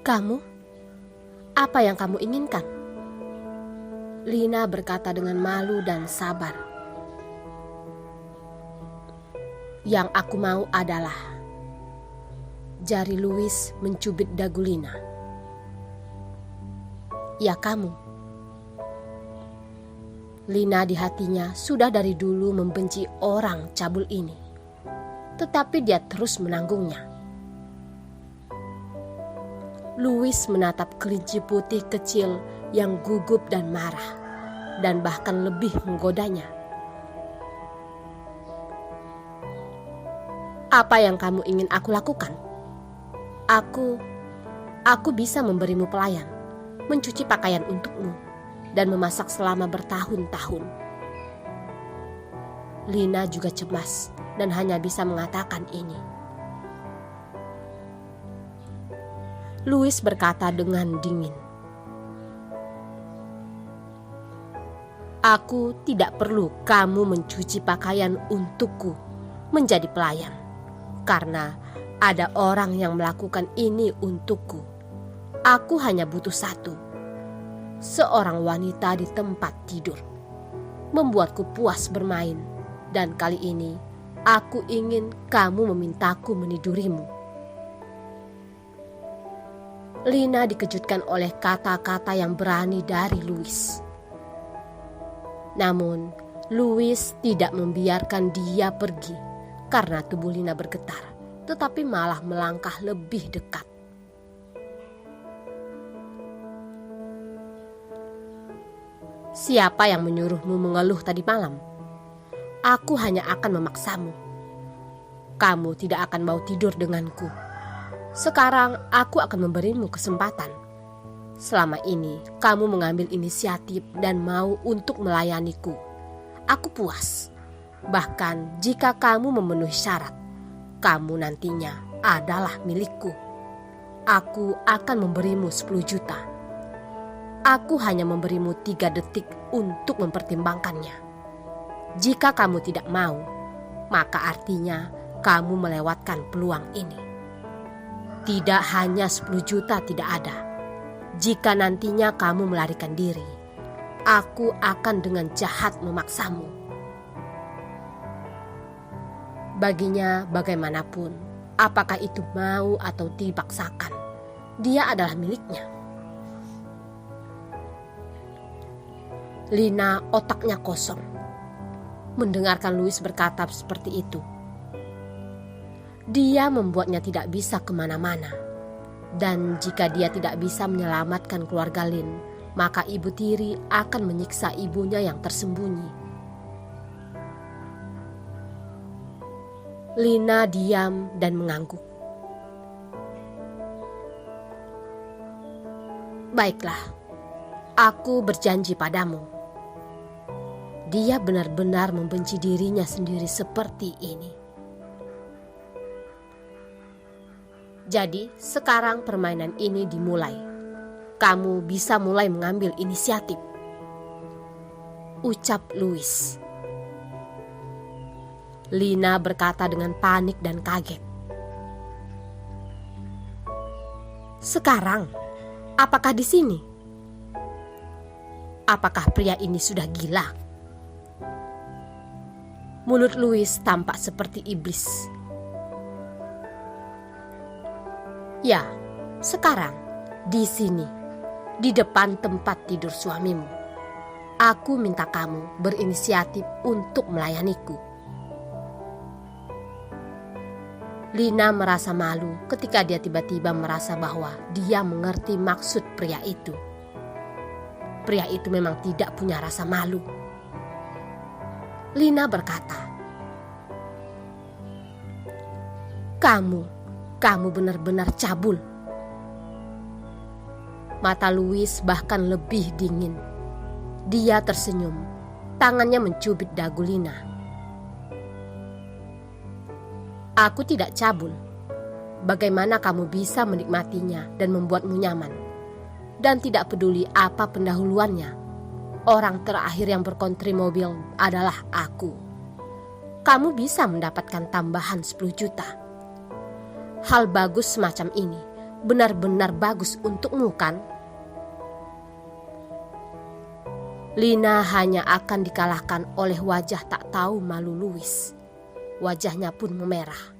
Kamu? Apa yang kamu inginkan? Lina berkata dengan malu dan sabar. Yang aku mau adalah... Jari Louis mencubit dagu Lina. Ya kamu. Lina di hatinya sudah dari dulu membenci orang cabul ini. Tetapi dia terus menanggungnya. Louis menatap kelinci putih kecil yang gugup dan marah, dan bahkan lebih menggodanya. Apa yang kamu ingin aku lakukan? Aku bisa memberimu pelayan, mencuci pakaian untukmu, dan memasak selama bertahun-tahun. Lina juga cemas dan hanya bisa mengatakan ini. Louis berkata dengan dingin. Aku tidak perlu kamu mencuci pakaian untukku menjadi pelayan, karena ada orang yang melakukan ini untukku. Aku hanya butuh satu. Seorang wanita di tempat tidur. Membuatku puas bermain. Dan kali ini aku ingin kamu memintaku menidurimu. Lina dikejutkan oleh kata-kata yang berani dari Louis. Namun Louis tidak membiarkan dia pergi karena tubuh Lina bergetar, tetapi malah melangkah lebih dekat. Siapa yang menyuruhmu mengeluh tadi malam? Aku hanya akan memaksamu. Kamu tidak akan mau tidur denganku. Sekarang aku akan memberimu kesempatan. Selama ini kamu mengambil inisiatif dan mau untuk melayaniku. Aku puas. Bahkan jika kamu memenuhi syarat, kamu nantinya adalah milikku. Aku akan memberimu 10 juta. Aku hanya memberimu 3 detik untuk mempertimbangkannya. Jika kamu tidak mau, maka artinya kamu melewatkan peluang ini. Tidak hanya 10 juta tidak ada. Jika nantinya kamu melarikan diri, aku akan dengan jahat memaksamu. Baginya bagaimanapun, apakah itu mau atau dipaksakan, dia adalah miliknya. Lina otaknya kosong. Mendengarkan Louis berkata seperti itu, dia membuatnya tidak bisa kemana-mana. Dan jika dia tidak bisa menyelamatkan keluarga Lin, maka ibu tiri akan menyiksa ibunya yang tersembunyi. Lina diam dan mengangguk. Baiklah, aku berjanji padamu. Dia benar-benar membenci dirinya sendiri seperti ini. Jadi sekarang permainan ini dimulai. Kamu bisa mulai mengambil inisiatif, ucap Louis. Lina berkata dengan panik dan kaget. Sekarang, apakah di sini? Apakah pria ini sudah gila? Mulut Louis tampak seperti iblis. Ya, sekarang, di sini, di depan tempat tidur suamimu. Aku minta kamu berinisiatif untuk melayaniku. Lina merasa malu ketika dia tiba-tiba merasa bahwa dia mengerti maksud pria itu. Pria itu memang tidak punya rasa malu. Lina berkata, Kamu benar-benar cabul. Mata Louis bahkan lebih dingin. Dia tersenyum, tangannya mencubit dagu Lina. Aku tidak cabul. Bagaimana kamu bisa menikmatinya dan membuatmu nyaman? Dan tidak peduli apa pendahuluannya. Orang terakhir yang berkontri mobil adalah aku. Kamu bisa mendapatkan tambahan 10 juta. Hal bagus semacam ini benar-benar bagus untukmu, kan? Lina hanya akan dikalahkan oleh wajah tak tahu malu Louis. Wajahnya pun memerah.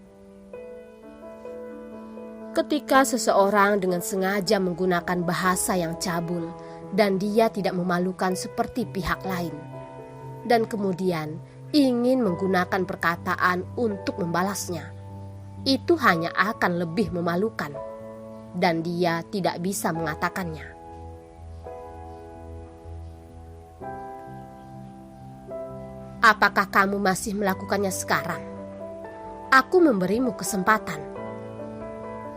Ketika seseorang dengan sengaja menggunakan bahasa yang cabul dan dia tidak memalukan seperti pihak lain, dan kemudian ingin menggunakan perkataan untuk membalasnya, itu hanya akan lebih memalukan dan dia tidak bisa mengatakannya. Apakah kamu masih melakukannya sekarang? Aku memberimu kesempatan.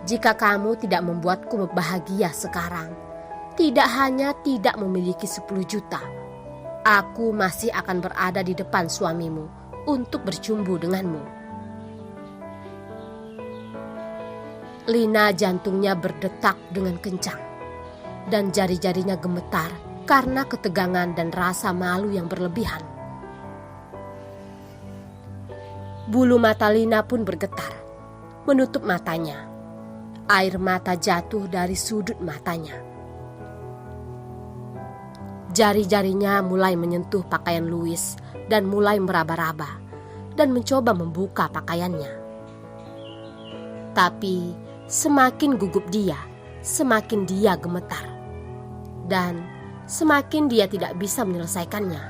Jika kamu tidak membuatku bahagia sekarang, tidak hanya tidak memiliki 10 juta, aku masih akan berada di depan suamimu untuk bercumbu denganmu. Lina jantungnya berdetak dengan kencang dan jari-jarinya gemetar karena ketegangan dan rasa malu yang berlebihan. Bulu mata Lina pun bergetar, menutup matanya. Air mata jatuh dari sudut matanya. Jari-jarinya mulai menyentuh pakaian Louis dan mulai meraba-raba dan mencoba membuka pakaiannya. Tapi semakin gugup dia, semakin dia gemetar. Dan semakin dia tidak bisa menyelesaikannya.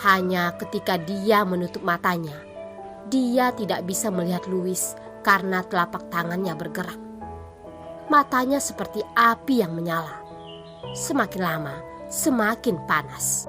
Hanya ketika dia menutup matanya, dia tidak bisa melihat Louis karena telapak tangannya bergerak. Matanya seperti api yang menyala. Semakin lama, semakin panas.